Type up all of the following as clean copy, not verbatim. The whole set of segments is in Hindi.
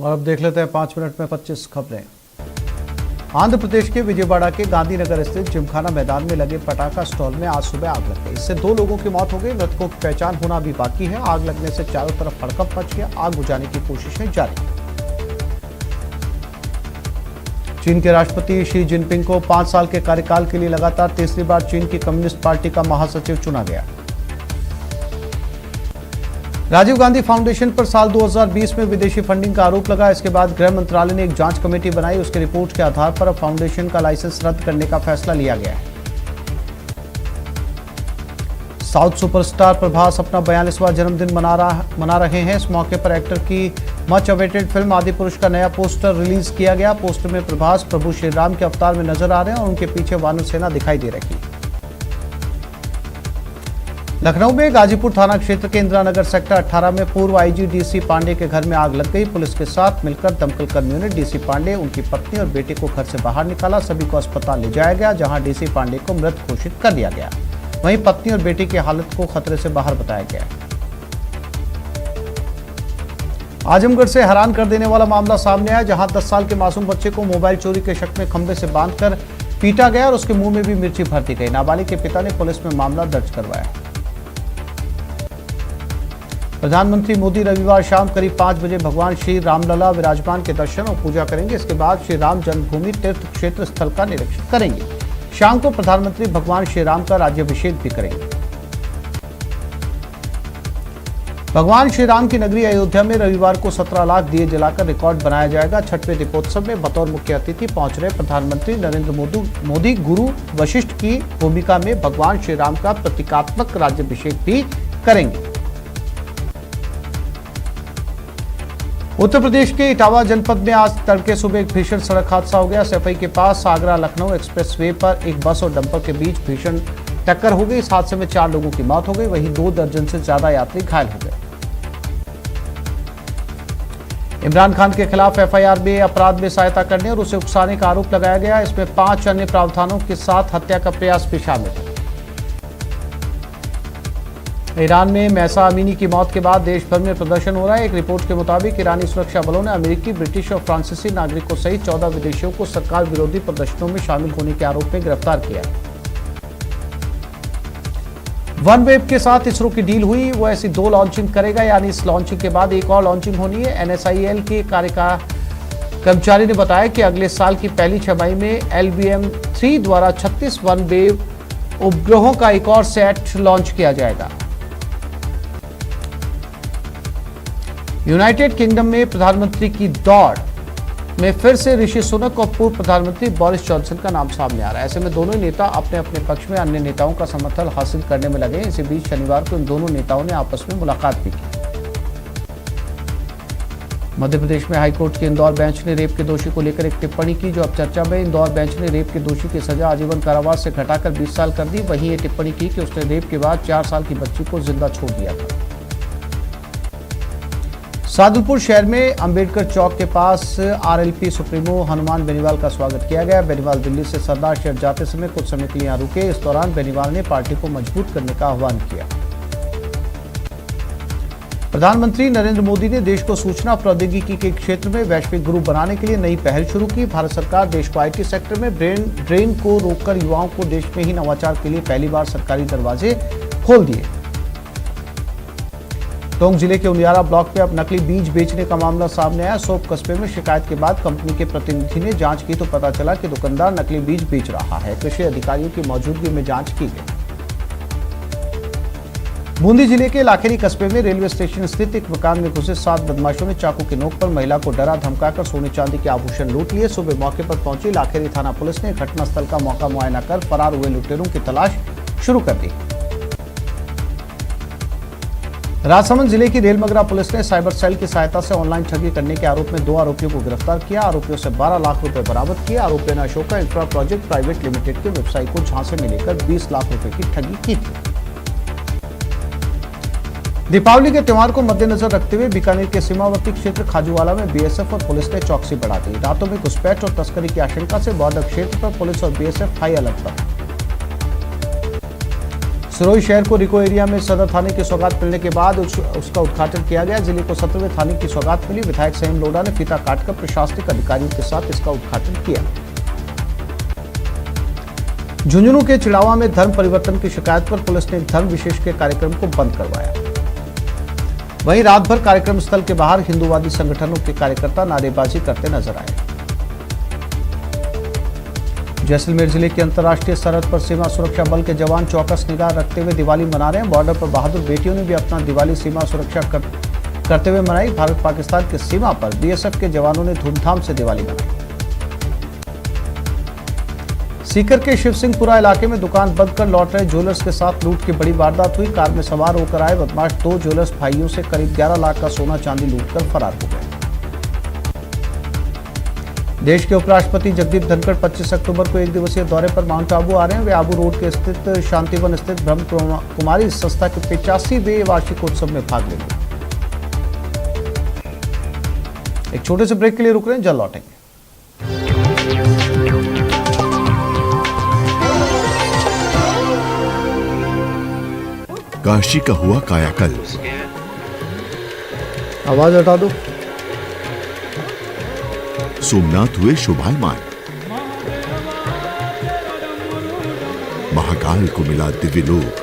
और अब देख लेते हैं 5 मिनट में 25 खबरें। आंध्र प्रदेश के विजयवाड़ा के गांधीनगर स्थित जिमखाना मैदान में लगे पटाखा स्टॉल में आज सुबह आग लग गई। इससे 2 लोगों की मौत हो गई। मृतकों की पहचान होना भी बाकी है। आग लगने से चारों तरफ हड़कंप मच गया। आग बुझाने की कोशिशें जारी। चीन के राष्ट्रपति शी जिनपिंग को 5 साल के कार्यकाल के लिए लगातार तीसरी बार चीन की कम्युनिस्ट पार्टी का महासचिव चुना गया। राजीव गांधी फाउंडेशन पर साल 2020 में विदेशी फंडिंग का आरोप लगा। इसके बाद गृह मंत्रालय ने एक जांच कमेटी बनाई। उसकी रिपोर्ट के आधार पर अब फाउंडेशन का लाइसेंस रद्द करने का फैसला लिया गया है। साउथ सुपरस्टार प्रभास अपना 42वां जन्मदिन मना रहे हैं। इस मौके पर एक्टर की मच अवेटेड फिल्म आदिपुरुष का नया पोस्टर रिलीज किया गया। पोस्टर में प्रभास प्रभु श्री राम के अवतार में नजर आ रहे हैं और उनके पीछे वानर सेना दिखाई दे रही है। लखनऊ में गाजीपुर थाना क्षेत्र के इंदिरानगर सेक्टर 18 में पूर्व आईजी डीसी पांडे के घर में आग लग गई। पुलिस के साथ मिलकर दमकल कर्मियों ने डीसी पांडे, उनकी पत्नी और बेटे को घर से बाहर निकाला। सभी को अस्पताल ले जाया गया, जहां डीसी पांडे को मृत घोषित कर दिया गया। वहीं पत्नी और बेटी की हालत को खतरे से बाहर बताया गया। आजमगढ़ से हैरान कर देने वाला मामला सामने आया, जहां 10 साल के मासूम बच्चे को मोबाइल चोरी के शक में खंभे से बांधकर पीटा गया और उसके मुंह में भी मिर्ची भर दी गई। नाबालिग के पिता ने पुलिस में मामला दर्ज करवाया। प्रधानमंत्री मोदी रविवार शाम करीब 5 बजे भगवान श्री रामलला विराजमान के दर्शन और पूजा करेंगे। इसके बाद श्री राम जन्मभूमि तीर्थ क्षेत्र स्थल का निरीक्षण करेंगे। शाम को प्रधानमंत्री भगवान श्री राम का राज्याभिषेक भी करेंगे। भगवान श्री राम की नगरी अयोध्या में रविवार को 17 लाख दिए जलाकर रिकॉर्ड बनाया जाएगा। छठवें दीपोत्सव में बतौर मुख्य अतिथि पहुंच रहे प्रधानमंत्री नरेंद्र मोदी गुरु वशिष्ठ की भूमिका में भगवान श्री राम का प्रतीकात्मक राज्याभिषेक भी करेंगे। उत्तर प्रदेश के इटावा जनपद में आज तड़के सुबह एक भीषण सड़क हादसा हो गया। सफाई के पास आगरा लखनऊ एक्सप्रेसवे पर एक बस और डंपर के बीच भीषण टक्कर हो गई। इस हादसे में 4 लोगों की मौत हो गई, वहीं 2 दर्जन से ज्यादा यात्री घायल हो गए। इमरान खान के खिलाफ एफआईआर में अपराध में सहायता करने और उसे उकसाने का आरोप लगाया गया। इसमें 5 अन्य प्रावधानों के साथ हत्या का प्रयास भी शामिल है। ईरान में महसा अमीनी की मौत के बाद देश भर में प्रदर्शन हो रहा है। एक रिपोर्ट के मुताबिक ईरानी सुरक्षा बलों ने अमेरिकी, ब्रिटिश और फ्रांसीसी नागरिकों सहित 14 विदेशियों को सरकार विरोधी प्रदर्शनों में शामिल होने के आरोप में गिरफ्तार किया। OneWeb के साथ इसरो की डील हुई। वो ऐसी 2 लॉन्चिंग करेगा, यानी इस लॉन्चिंग के बाद एक और लॉन्चिंग होनी है। NSIL के कर्मचारी ने बताया कि अगले साल की पहली छमाही में LBM-3 द्वारा 36 OneWeb उपग्रहों का एक और सेट लॉन्च किया जाएगा। यूनाइटेड किंगडम में प्रधानमंत्री की दौड़ में फिर से ऋषि सुनक और पूर्व प्रधानमंत्री बोरिस जॉनसन का नाम सामने आ रहा है। ऐसे में दोनों नेता अपने अपने पक्ष में अन्य नेताओं का समर्थन हासिल करने में लगे। इसी बीच शनिवार को इन दोनों नेताओं ने आपस में मुलाकात भी की। मध्य प्रदेश में हाईकोर्ट के इंदौर बेंच ने रेप के दोषी को लेकर एक टिप्पणी की, जो अब चर्चा में। इंदौर बेंच ने रेप के दोषी की सजा आजीवन कारावास से घटाकर 20 साल कर दी। वहीं ये टिप्पणी की कि उसने रेप के बाद 4 साल की बच्ची को जिंदा छोड़ दिया था। सादुलपुर शहर में अंबेडकर चौक के पास RLP सुप्रीमो हनुमान बेनीवाल का स्वागत किया गया। बेनीवाल दिल्ली से सरदार शहर जाते समय कुछ समय के लिए यहाँ रुके। इस दौरान बेनीवाल ने पार्टी को मजबूत करने का आह्वान किया। प्रधानमंत्री नरेंद्र मोदी ने देश को सूचना प्रौद्योगिकी के क्षेत्र में वैश्विक गुरु बनाने के लिए नई पहल शुरू की। भारत सरकार देश को IT सेक्टर में ड्रेन को रोककर युवाओं को देश में ही नवाचार के लिए पहली बार सरकारी दरवाजे खोल दिए। टोंक जिले के उनियारा ब्लॉक में अब नकली बीज बेचने का मामला सामने आया। सोप कस्बे में शिकायत के बाद कंपनी के प्रतिनिधि ने जांच की तो पता चला कि दुकानदार नकली बीज बेच रहा है। कृषि अधिकारियों की मौजूदगी में जांच की गई। बूंदी जिले के लाखेरी कस्बे में रेलवे स्टेशन स्थित एक मकान में घुसे 7 बदमाशों ने चाकू की नोक पर महिला को डरा धमकाकर सोने चांदी के आभूषण लूट लिए। सुबह मौके पर पहुंची लाखेरी थाना पुलिस ने घटनास्थल का मौका मुआयना कर फरार हुए लुटेरों की तलाश शुरू कर दी। राजसमंद जिले की रेलमगरा पुलिस ने साइबर सेल की सहायता से ऑनलाइन ठगी करने के आरोप में 2 आरोपियों को गिरफ्तार किया। आरोपियों से 12 लाख रुपए बरामद किए। आरोपियों ने Ashoka infra project private limited के वेबसाइट को झांसे में लेकर 20 लाख रुपए की ठगी की थी। दीपावली के त्योहार को मद्देनजर रखते हुए बीकानेर के सीमावर्ती क्षेत्र खाजूवाला में BSF और पुलिस ने चौकसी बढ़ा दी। रातों में घुसपैठ और तस्करी की आशंका से बॉर्डर क्षेत्र पर पुलिस और BSF हाई अलर्ट पर। सिरोही शहर को रिको एरिया में सदर थाने की सौगात मिलने के बाद उसका उद्घाटन किया गया। जिले को 17वें थाने की सौगात मिली। विधायक संयम लोढ़ा ने फीता काटकर प्रशासनिक अधिकारियों के साथ इसका उद्घाटन किया। झुंझुनू के चिड़ावा में धर्म परिवर्तन की शिकायत पर पुलिस ने धर्म विशेष के कार्यक्रम को बंद करवाया। वहीं रात भर कार्यक्रम स्थल के बाहर हिंदूवादी संगठनों के कार्यकर्ता नारेबाजी करते नजर आए। जैसलमेर जिले की अंतर्राष्ट्रीय सरहद पर सीमा सुरक्षा बल के जवान चौकस निगाह रखते हुए दिवाली मना रहे हैं। बॉर्डर पर बहादुर बेटियों ने भी अपना दिवाली सीमा सुरक्षा करते हुए मनाई। भारत पाकिस्तान की सीमा पर बीएसएफ के जवानों ने धूमधाम से दिवाली मनाई। सीकर के शिवसिंहपुरा इलाके में दुकान बंद कर लौट रहे ज्वेलर्स के साथ लूट की बड़ी वारदात हुई। कार में सवार होकर आए बदमाश 2 ज्वेलर्स भाइयों से करीब 11 लाख का सोना चांदी लूटकर फरार हो गए। देश के उपराष्ट्रपति जगदीप धनखड़ 25 अक्टूबर को 1 दिवसीय दौरे पर माउंट आबू आ रहे हैं। वे आबू रोड के स्थित शांतिवन स्थित ब्रह्म कुमारी संस्था के 85वें वार्षिकोत्सव में भाग लेंगे। एक छोटे से ब्रेक के लिए रुक रहे हैं, जल्द लौटेंगे। काशी का हुआ कायाकल्प। आवाज हटा दो। सोमनाथ हुए शोभायमान। महाकाल को मिला दिव्य लोक।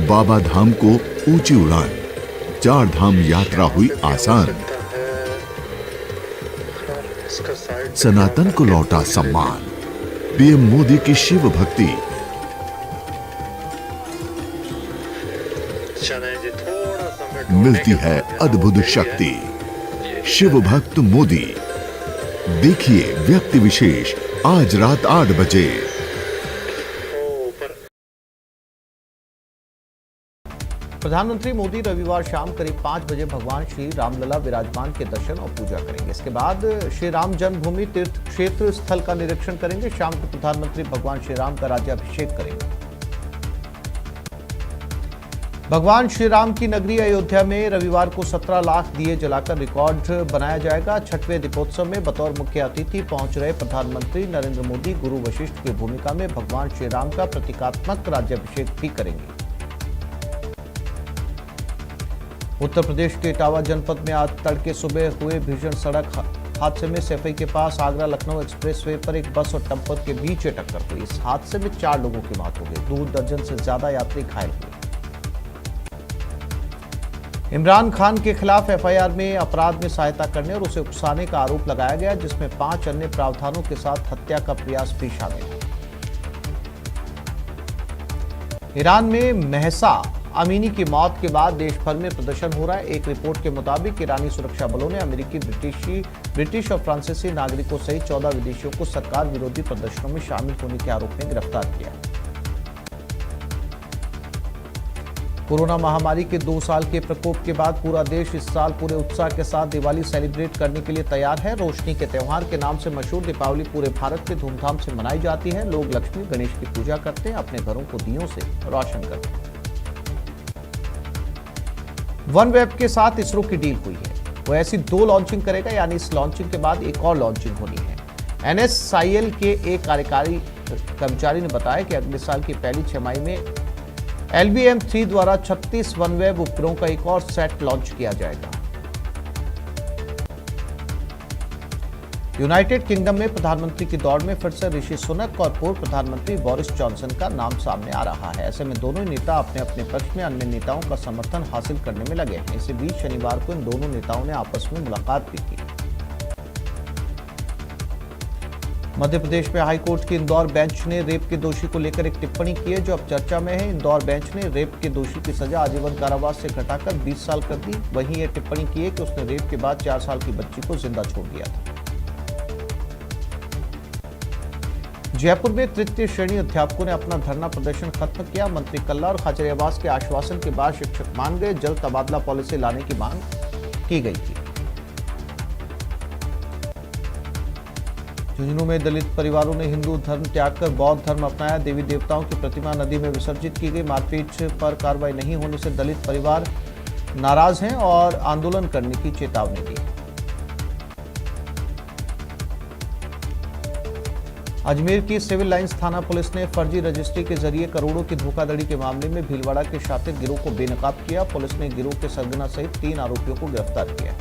बाबा धाम को ऊंची उड़ान। 4 धाम यात्रा हुई आसान। सनातन को लौटा सम्मान। पीएम मोदी की शिव भक्ति। मिलती है अद्भुत शक्ति। शिव भक्त मोदी। देखिए व्यक्ति विशेष आज रात 8 बजे। प्रधानमंत्री मोदी रविवार शाम करीब 5 बजे भगवान श्री रामलला विराजमान के दर्शन और पूजा करेंगे। इसके बाद श्री राम जन्मभूमि तीर्थ क्षेत्र स्थल का निरीक्षण करेंगे। शाम को प्रधानमंत्री भगवान श्री राम का राज्याभिषेक करेंगे। भगवान श्री राम की नगरी अयोध्या में रविवार को 17 लाख दिए जलाकर रिकॉर्ड बनाया जाएगा। 6वें दीपोत्सव में बतौर मुख्य अतिथि पहुंच रहे प्रधानमंत्री नरेंद्र मोदी गुरु वशिष्ठ की भूमिका में भगवान श्री राम का प्रतीकात्मक राज्याभिषेक भी करेंगे। उत्तर प्रदेश के इटावा जनपद में आज तड़के सुबह हुए भीषण सड़क हादसे में सैफई के पास आगरा लखनऊ एक्सप्रेसवे पर एक बस और डंपर के बीच टक्कर हुई। इस हादसे में 4 लोगों की मौत हो गई। 2 दर्जन से ज्यादा यात्री घायल हुए। इमरान खान के खिलाफ एफआईआर में अपराध में सहायता करने और उसे उकसाने का आरोप लगाया गया, जिसमें 5 अन्य प्रावधानों के साथ हत्या का प्रयास भी शामिल है। ईरान में महसा अमीनी की मौत के बाद देश भर में प्रदर्शन हो रहा है। एक रिपोर्ट के मुताबिक ईरानी सुरक्षा बलों ने अमेरिकी, ब्रिटिश और फ्रांसीसी नागरिकों सहित 14 विदेशियों को सरकार विरोधी प्रदर्शनों में शामिल होने के आरोप में गिरफ्तार किया। कोरोना महामारी के 2 साल के प्रकोप के बाद पूरा देश इस साल पूरे उत्साह के साथ दिवाली सेलिब्रेट करने के लिए तैयार है। रोशनी के त्योहार के नाम से मशहूर दीपावली पूरे भारत में धूमधाम से मनाई जाती है। लोग लक्ष्मी गणेश की पूजा करते हैं, अपने घरों को दियों से रोशन करते हैं। OneWeb के साथ इसरो की डील हुई है। वो ऐसी 2 लॉन्चिंग करेगा, यानी इस लॉन्चिंग के बाद एक और लॉन्चिंग होनी है। NSIL के एक कार्यकारी कर्मचारी ने बताया कि अगले साल की पहली 6 माही में LBM-3 द्वारा 36 OneWeb उपग्रहों का एक और सेट लॉन्च किया जाएगा। यूनाइटेड किंगडम में प्रधानमंत्री की दौड़ में फिर से ऋषि सुनक और पूर्व प्रधानमंत्री बोरिस जॉनसन का नाम सामने आ रहा है। ऐसे में दोनों ही नेता अपने अपने पक्ष में अन्य नेताओं का समर्थन हासिल करने में लगे हैं। इसी बीच शनिवार को इन दोनों नेताओं ने आपस में मुलाकात भी की। मध्य प्रदेश में हाईकोर्ट की इंदौर बेंच ने रेप के दोषी को लेकर एक टिप्पणी की है, जो अब चर्चा में है। इंदौर बेंच ने रेप के दोषी की सजा आजीवन कारावास से घटाकर 20 साल कर दी। वहीं यह टिप्पणी की है कि उसने रेप के बाद 4 साल की बच्ची को जिंदा छोड़ दिया था। जयपुर में तृतीय श्रेणी अध्यापकों ने अपना धरना प्रदर्शन खत्म किया। मंत्री कल्ला और खाचरियावास के आश्वासन के बाद शिक्षक मान गए। जल्द तबादला पॉलिसी लाने की मांग की गई थी। झुंझुनू में दलित परिवारों ने हिंदू धर्म त्याग कर बौद्ध धर्म अपनाया। देवी देवताओं की प्रतिमा नदी में विसर्जित की गई। मारपीट पर कार्रवाई नहीं होने से दलित परिवार नाराज हैं और आंदोलन करने की चेतावनी दी। अजमेर की सिविल लाइंस थाना पुलिस ने फर्जी रजिस्ट्री के जरिए करोड़ों की धोखाधड़ी के मामले में भीलवाड़ा के शातिर गिरोह को बेनकाब किया। पुलिस ने गिरोह के सरगना सहित 3 आरोपियों को गिरफ्तार किया।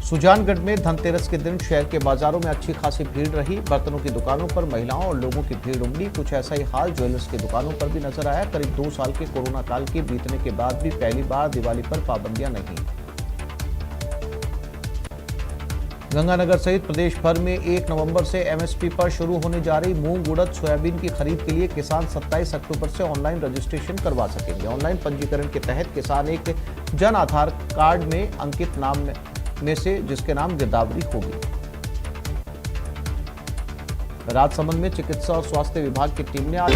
सुजानगढ़ में धनतेरस के दिन शहर के बाजारों में अच्छी खासी भीड़ रही। बर्तनों की दुकानों पर महिलाओं और लोगों की भीड़ उमड़ी। कुछ ऐसा ही हाल ज्वेलर्स की दुकानों पर भी नजर आया। करीब 2 साल के कोरोना काल के बीतने के बाद भी पहली बार दिवाली पर पाबंदियां नहीं। गंगानगर सहित प्रदेश भर में 1 नवंबर से एमएसपी पर शुरू होने जा रही मूंग, उड़द, सोयाबीन की खरीद के लिए किसान 27 अक्टूबर से ऑनलाइन रजिस्ट्रेशन करवा सकेंगे। ऑनलाइन पंजीकरण के तहत किसान एक जन आधार कार्ड में अंकित नाम में से जिसके नाम गिरदावरी होगी। राजसमंद में चिकित्सा और स्वास्थ्य विभाग की टीम ने आज